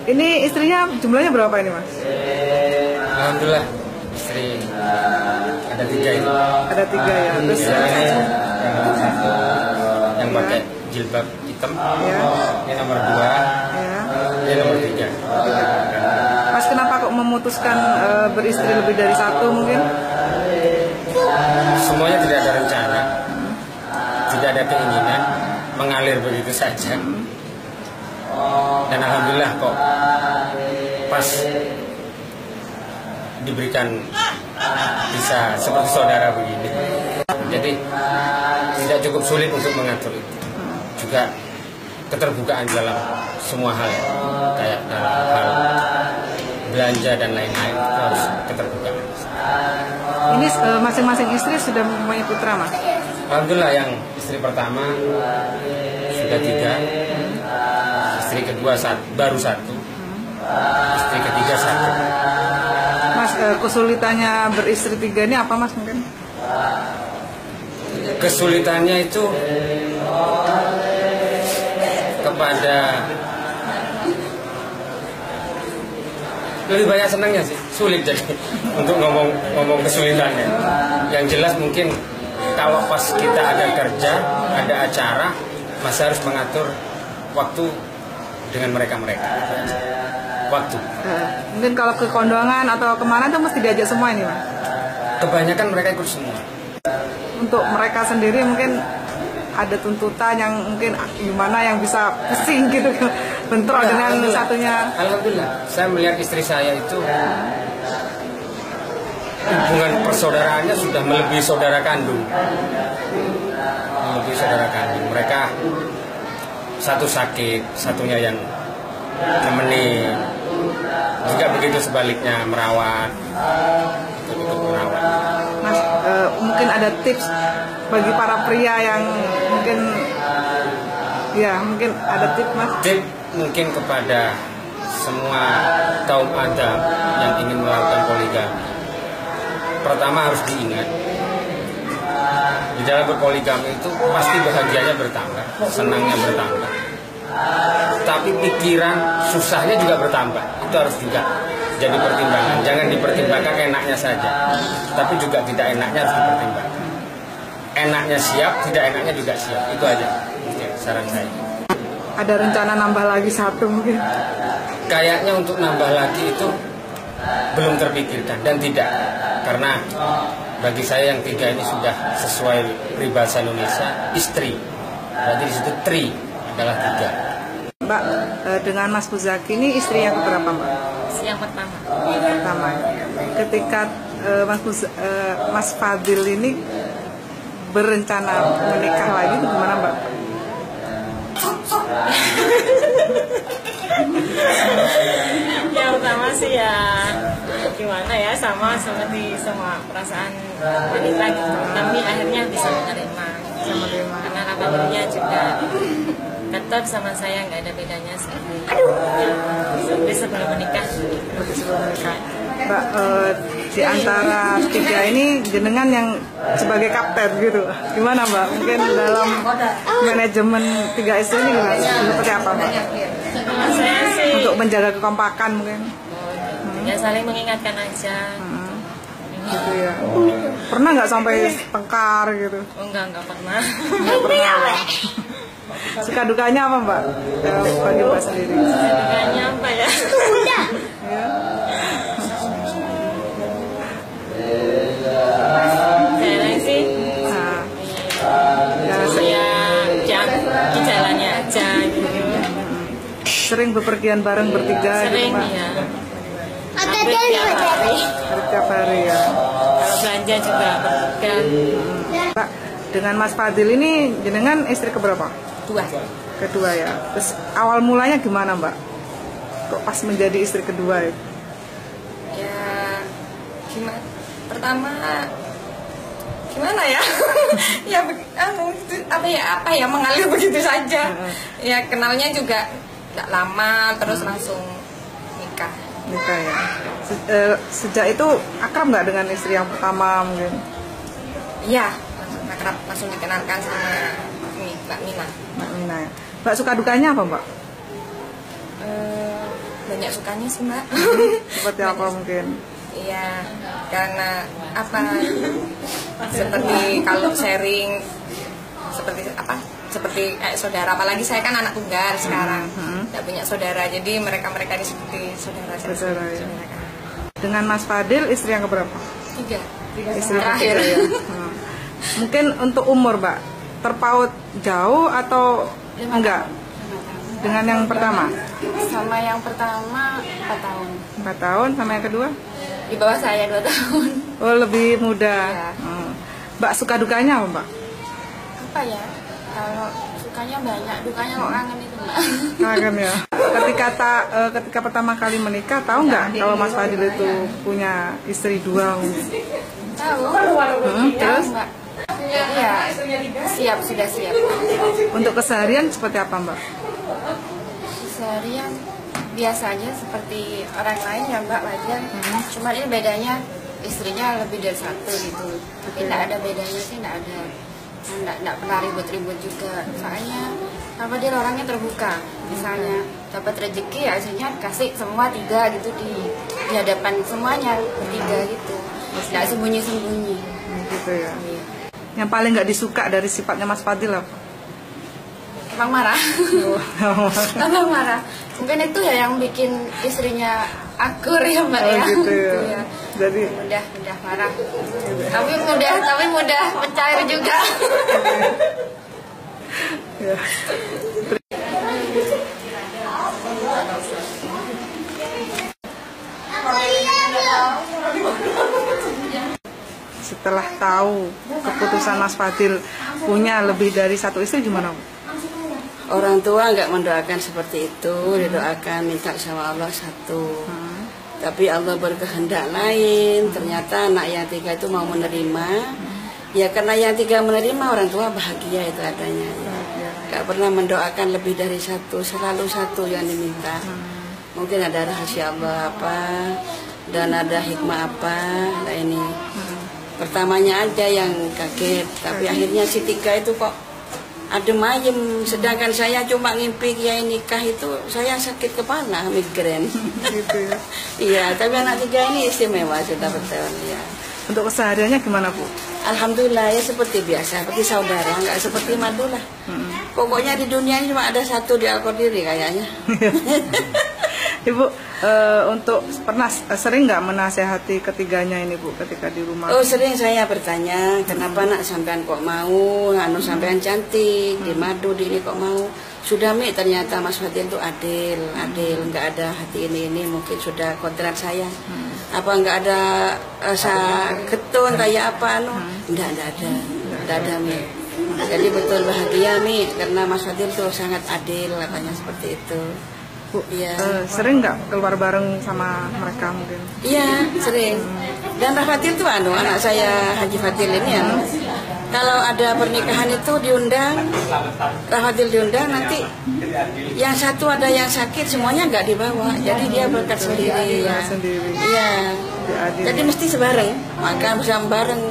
Ini istrinya jumlahnya berapa ini, Mas? Alhamdulillah, istri ada 3 ini. Ada 3 ya. Terus yang pakai jilbab hitam, ya. ini nomor 2, Ya. ini nomor 3. Mas kenapa kok memutuskan beristri lebih dari 1 mungkin? Semuanya tidak ada rencana, tidak ada keinginan, mengalir begitu saja. Dan alhamdulillah kok pas diberikan bisa seperti saudara begini. Jadi tidak cukup sulit untuk mengatur itu. Juga keterbukaan dalam semua hal, kayak dalam hal belanja dan lain-lain, itu harus keterbukaan. Ini masing-masing istri sudah mempunyai putra, Mas? Alhamdulillah, yang istri pertama sudah 3, istri kedua baru 1, istri ketiga 1. Mas, kesulitannya beristri 3 ini apa, Mas, mungkin? Kesulitannya itu kepada lebih banyak senangnya sih, sulit jadi untuk ngomong kesulitannya. Yang jelas mungkin kalau pas kita ada kerja, ada acara, masih harus mengatur waktu dengan mereka. Waktu. Mungkin kalau ke kondangan atau kemana tuh mesti diajak semua ini, Mas? Kebanyakan mereka ikut semua. Untuk mereka sendiri mungkin ada tuntutan yang mungkin gimana yang bisa pusing gitu, bentrok dengan satunya. Alhamdulillah, saya melihat istri saya itu hubungan persaudaraannya sudah melebihi saudara kandung. Mereka satu sakit, satunya yang nemenin. Juga begitu sebaliknya, merawat. Mas, mungkin ada tips bagi para pria yang mungkin ada tips, Mas? Tip mungkin kepada semua kaum Adam yang ingin melakukan poligami. Pertama harus diingat, di dalam berpoligami itu pasti bahagianya bertambah, senangnya bertambah. Tapi pikiran susahnya juga bertambah. Itu harus juga jadi pertimbangan. Jangan dipertimbangkan enaknya saja, tapi juga tidak enaknya harus dipertimbangkan. Enaknya siap, tidak enaknya juga siap. Itu aja saran saya. Ada rencana nambah lagi 1 mungkin? Kayaknya untuk nambah lagi itu belum terpikirkan dan tidak. Karena bagi saya yang 3 ini sudah sesuai peribahasa Indonesia, istri. Berarti di situ tri adalah 3. Mbak, dengan Mas Buzaki ini istri yang keberapa, Mbak? Yang pertama. Pertama. Ketika Mas Fadil ini berencana menikah lagi, itu gimana, Mbak? Yang pertama sih ya gimana ya, sama seperti semua perasaan wanita gitu. Tapi akhirnya bisa menerima. Karena kabarnya juga tetap sama saya nggak ada bedanya sampai sebelum menikah. Mbak, di antara 3 ini jenengan yang sebagai kapten gitu, gimana, Mbak? Mungkin dalam manajemen 3 istri ini gimana? Seperti apa, Mbak? Saya sih Untuk menjaga kekompakan mungkin? Ya saling mengingatkan aja. Gitu ya. Pernah nggak sampai tengkar gitu? Enggak pernah. Nggak pernah. Suka dukanya apa, Mbak? Bagi Mbak sendiri. Dukanya apa ya? Ya. Saya sih Nah, ya di jalannya aja gitu. sering bepergian bareng bertiga Sering gitu, Mbak? ya. Hampir tiap hari. Tiap hari ya. Kalau belanja juga berpegang. Mbak, dengan Mas Fadil ini jenengan istri keberapa? 2. Kedua ya. Terus awal mulanya gimana, Mbak? Kok pas menjadi istri kedua itu? Ya gimana? Pertama gimana ya? Ya apa ya mengalir begitu saja. Ya kenalnya juga nggak lama, terus langsung nikah. Nikah ya. Sejak itu akrab nggak dengan istri yang pertama mungkin? Iya, akrab, langsung dikenalkan sama Mbak Mina. Mbak Mina ya. Mbak, suka dukanya apa, Mbak? banyak sukanya sih Mbak. Seperti apa mungkin? Iya, karena apa? Seperti kalau sharing, seperti saudara. Apalagi saya kan anak tunggal sekarang, tidak punya saudara. Jadi mereka ini seperti saudara. Ya. Dengan Mas Fadil istri yang keberapa? 3. Istri terakhir. Ya. Mungkin untuk umur Mbak terpaut jauh atau enggak? Dengan yang pertama? Sama yang pertama 4 tahun. 4 tahun, sama yang kedua? Di bawah saya 2 tahun. Oh, lebih muda. Ya. Mbak suka dukanya apa Mbak? Apa ya? Kalau sukanya banyak, dukanya kok kangen itu Mbak. Kangen ya. Ketika pertama kali menikah, tahu nggak kalau Mas Fadil itu punya istri 2? Tahu. Terus? Mbak. Iya, sudah siap. Untuk keseharian seperti apa Mbak? Keseharian biasa aja seperti orang lain ya Mbak, wajar. Cuma ini bedanya istrinya lebih dari 1 gitu. Tapi tidak ada bedanya sih, tidak ada. Tidak pernah ribut-ribut juga. Soalnya dia orangnya terbuka. Misalnya dapat rezeki ya hasilnya kasih semua 3 gitu di hadapan semuanya, 3 gitu. Tidak sembunyi-sembunyi. Gitu ya. Yang paling nggak disuka dari sifatnya Mas Fadil apa? Abang marah. Abang marah. Mungkin itu ya yang bikin istrinya akur ya Mbak ya. Gitu ya. Gitu ya. Jadi mudah marah. Tapi mudah mencair juga. Ya. Setelah tahu keputusan Mas Fadil punya lebih dari 1 istri, gimana? Orang tua nggak mendoakan seperti itu, didoakan minta sama Allah 1. Tapi Allah berkehendak lain. Ternyata anak yang 3 itu mau menerima. Ya karena yang 3 menerima, orang tua bahagia itu adanya. Nggak pernah mendoakan lebih dari 1, selalu 1 yang diminta. Mungkin ada rahasia Allah apa, dan ada hikmah apa. Nah ini pertamanya aja yang kaget, tapi akhirnya si 3 itu kok adem ayem, sedangkan saya cuma ngimpi kiai nikah itu saya sakit kepala, migrain. Gitu ya. Iya, tapi anak 3 ini istimewa, sudah betul ya. Untuk kesehariannya gimana Bu? Alhamdulillah ya seperti biasa, seperti saudara, nggak seperti madu lah. Pokoknya di dunia ini cuma ada 1 di Al-Qadiri kayaknya. Ibu, untuk pernah sering nggak menasehati ketiganya ini Bu ketika di rumah? Oh sering saya bertanya, kenapa nak sampean kok mau, sampean cantik, di madu di ini kok mau. Sudah Mi, ternyata Mas Fadil itu adil, nggak ada hati ini mungkin sudah kodrat saya. Apa nggak ada rasa ketun kayak apa nggak ada Mi. Jadi betul bahagia Mi, karena Mas Fadil tuh sangat adil, katanya seperti itu. Bu, iya. Sering nggak keluar bareng sama mereka mungkin? Iya, sering. Dan Pak Fadil tuh anak saya Haji Fadil ini kalau ada pernikahan itu diundang, Pak Fadil diundang, nanti yang 1 ada yang sakit semuanya nggak dibawa, jadi dia berangkat sendiri ya. Iya. Jadi mesti sebareng, makan bersama bareng.